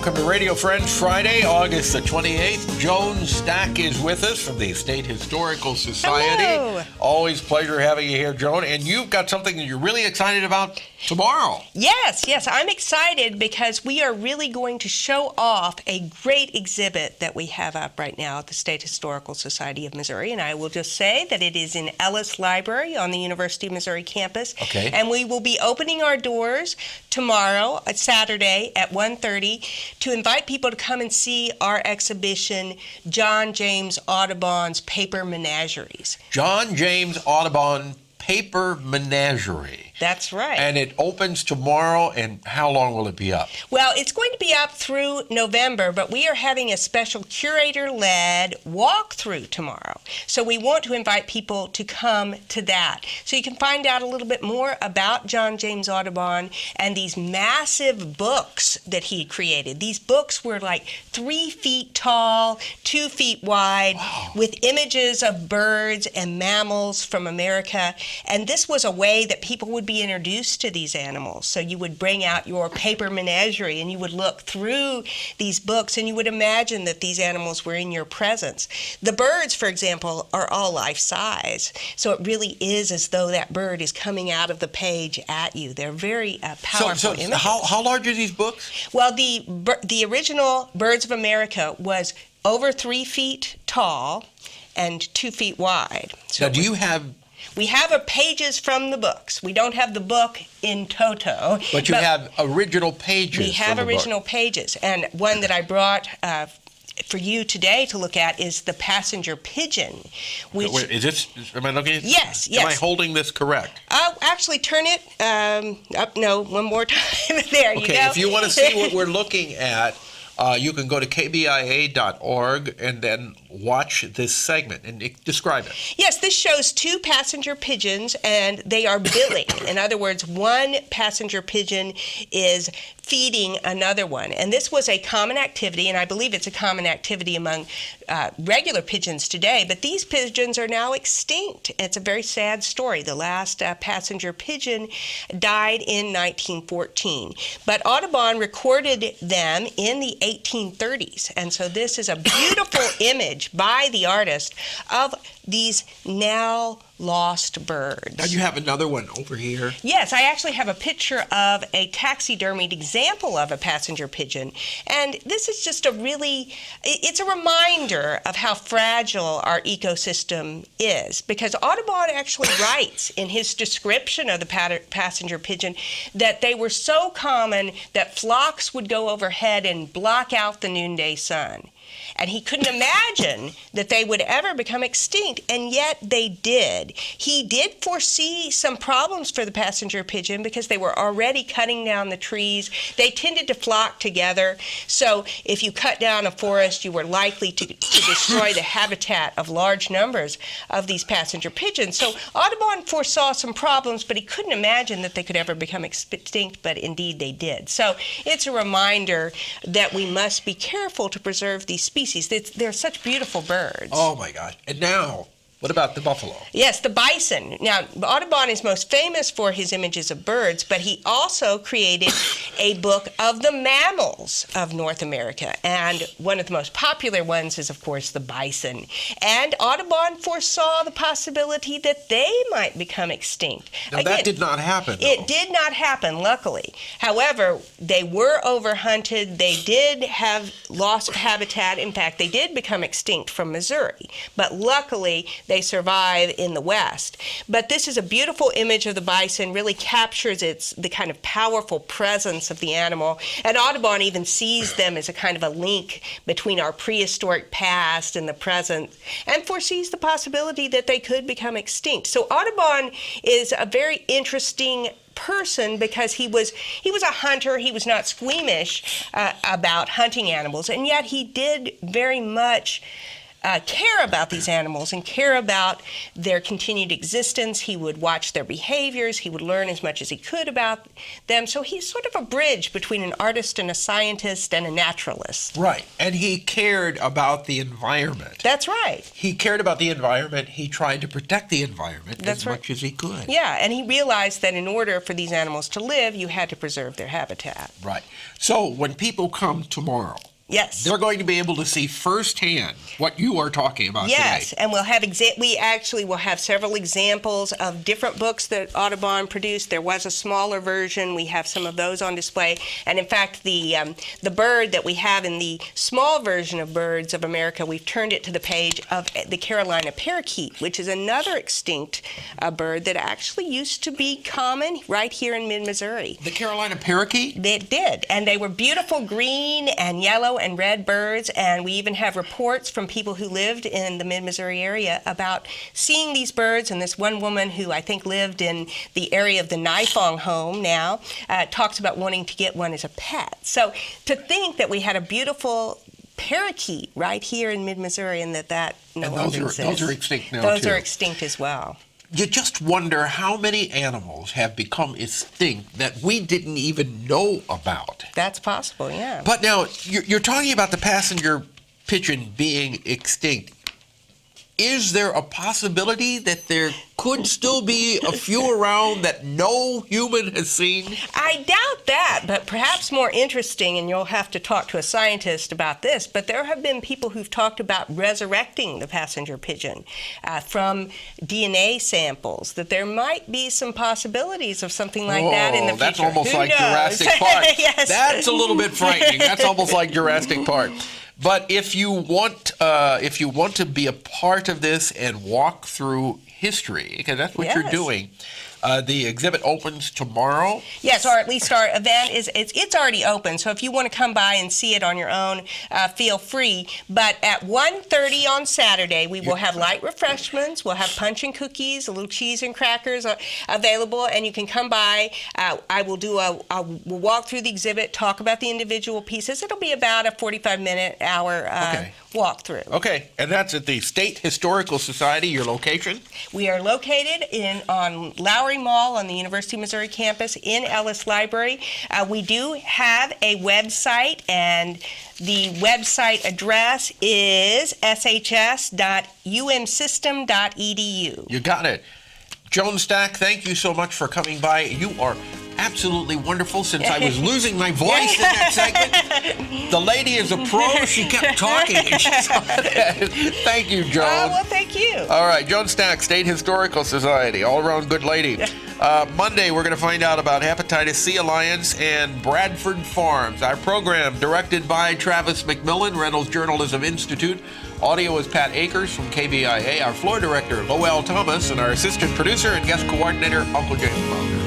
Welcome to Radio Friends Friday, August the 28th. Joan Stack is with us from the State Historical Society. Hello. Always pleasure having you here, Joan. And you've got something that you're really excited about tomorrow. Yes, I'm excited because we are really going to show off a great exhibit that we have up right now at the State Historical Society of Missouri. And I will just say that it is in Ellis Library on the University of Missouri campus. Okay. And we will be opening our doors tomorrow, Saturday at 1:30, to invite people to come and see our exhibition, John James Audubon's Paper Menageries. John James Audubon Paper Menagerie. That's right. And it opens tomorrow, and how long will it be up? Well, it's going to be up through November, but we are having a special curator-led walkthrough tomorrow. So we want to invite people to come to that. So you can find out a little bit more about John James Audubon and these massive books that he created. These books were like 3 feet tall, 2 feet wide, wow, with images of birds and mammals from America. And this was a way that people would be introduced to these animals. So you would bring out your paper menagerie and you would look through these books and you would imagine that these animals were in your presence. The birds, for example, are all life-size. So it really is as though that bird is coming out of the page at you. They're very powerful images. How large are these books? Well, the original Birds of America was over 3 feet tall and 2 feet wide. So now, do you have... We have pages from the books. We don't have the book in toto. But you have original pages. We have original pages. And one that I brought for you today to look at is the passenger pigeon. Wait, is this, am I looking at it? Yes. Am I holding this correct? Actually, turn it up. No, one more time. There you go. Okay, if you want to see what we're looking at, you can go to kbia.org and then watch this segment and describe it. Yes, this shows 2 passenger pigeons and they are billing. In other words, one passenger pigeon is feeding another one. And this was a common activity, and I believe it's a common activity among regular pigeons today, but these pigeons are now extinct. It's a very sad story. The last passenger pigeon died in 1914. But Audubon recorded them in the 1830s, and so this is a beautiful image by the artist of these now lost birds. Now you have another one over here. Yes, I actually have a picture of a taxidermied example of a passenger pigeon. And this is just it's a reminder of how fragile our ecosystem is. Because Audubon actually writes in his description of the passenger pigeon that they were so common that flocks would go overhead and block out the noonday sun. And he couldn't imagine that they would ever become extinct, and yet they did. He did foresee some problems for the passenger pigeon because they were already cutting down the trees. They tended to flock together, so if you cut down a forest, you were likely to destroy the habitat of large numbers of these passenger pigeons. So Audubon foresaw some problems, but he couldn't imagine that they could ever become extinct, but indeed they did. So it's a reminder that we must be careful to preserve these species. They're such beautiful birds. Oh my God. And now, what about the buffalo? Yes, the bison. Now, Audubon is most famous for his images of birds, but he also created a book of the mammals of North America. And one of the most popular ones is, of course, the bison. And Audubon foresaw the possibility that they might become extinct. Now, that did not happen, though. It did not happen, luckily. However, they were overhunted. They did have loss of habitat. In fact, they did become extinct from Missouri. But luckily, they survive in the West. But this is a beautiful image of the bison, really captures the kind of powerful presence of the animal. And Audubon even sees them as a kind of a link between our prehistoric past and the present, and foresees the possibility that they could become extinct. So Audubon is a very interesting person because he was a hunter. He was not squeamish about hunting animals, and yet he did very much care about these animals and care about their continued existence. He would watch their behaviors. He would learn as much as he could about them. So he's sort of a bridge between an artist and a scientist and a naturalist. Right. And he cared about the environment. That's right. He cared about the environment. He tried to protect the environment as much as he could. Yeah, and he realized that in order for these animals to live, you had to preserve their habitat. Right. So when people come tomorrow, yes, they're going to be able to see firsthand what you are talking about yes, today. And we'll have we actually will have several examples of different books that Audubon produced. There was a smaller version. We have some of those on display. And in fact, the bird that we have in the small version of Birds of America, we've turned it to the page of the Carolina parakeet, which is another extinct bird that actually used to be common right here in mid-Missouri. The Carolina parakeet? They did, and they were beautiful green and yellow and red birds, and we even have reports from people who lived in the mid-Missouri area about seeing these birds. And this one woman who I think lived in the area of the Nifong home now talks about wanting to get one as a pet. So to think that we had a beautiful parakeet right here in mid-Missouri and that no longer exists. Those are extinct now, Those too. are extinct as well. You just wonder how many animals have become extinct that we didn't even know about. That's possible, yeah. But now, you're talking about the passenger pigeon being extinct. Is there a possibility that there could still be a few around that no human has seen? I doubt that, but perhaps more interesting, and you'll have to talk to a scientist about this, but there have been people who've talked about resurrecting the passenger pigeon from DNA samples, that there might be some possibilities of something like that in the future. That's almost Who like knows? Jurassic Park. Yes. That's a little bit frightening. That's almost like Jurassic Park. But if you want to be a part of this and walk through history, because that's what you're doing, the exhibit opens tomorrow. Yes, or at least our event it's already open. So if you want to come by and see it on your own, feel free. But at 1:30 on Saturday, we will have light refreshments. We'll have punch and cookies, a little cheese and crackers available, and you can come by. I will do we'll walk through the exhibit, talk about the individual pieces. It'll be about a 45-minute hour walkthrough. Okay, and that's at the State Historical Society, your location? We are located on Lowell Mall on the University of Missouri campus in Ellis Library. We do have a website, and the website address is shs.umsystem.edu. You got it. JOAN Stack, thank you so much for coming by. You are absolutely wonderful. Since I was losing my voice in that segment, the lady is a pro. She kept talking. And thank you, JOAN. Well, thank you. All right, JOAN Stack, State Historical Society, all-around good lady. Monday, we're going to find out about Hepatitis C Alliance and Bradford Farms. Our program directed by Travis McMillen, Reynolds Journalism Institute. Audio is Pat Akers from KBIA. Our floor director, Lowell Thomas, and our assistant producer and guest coordinator, Uncle James Bowder.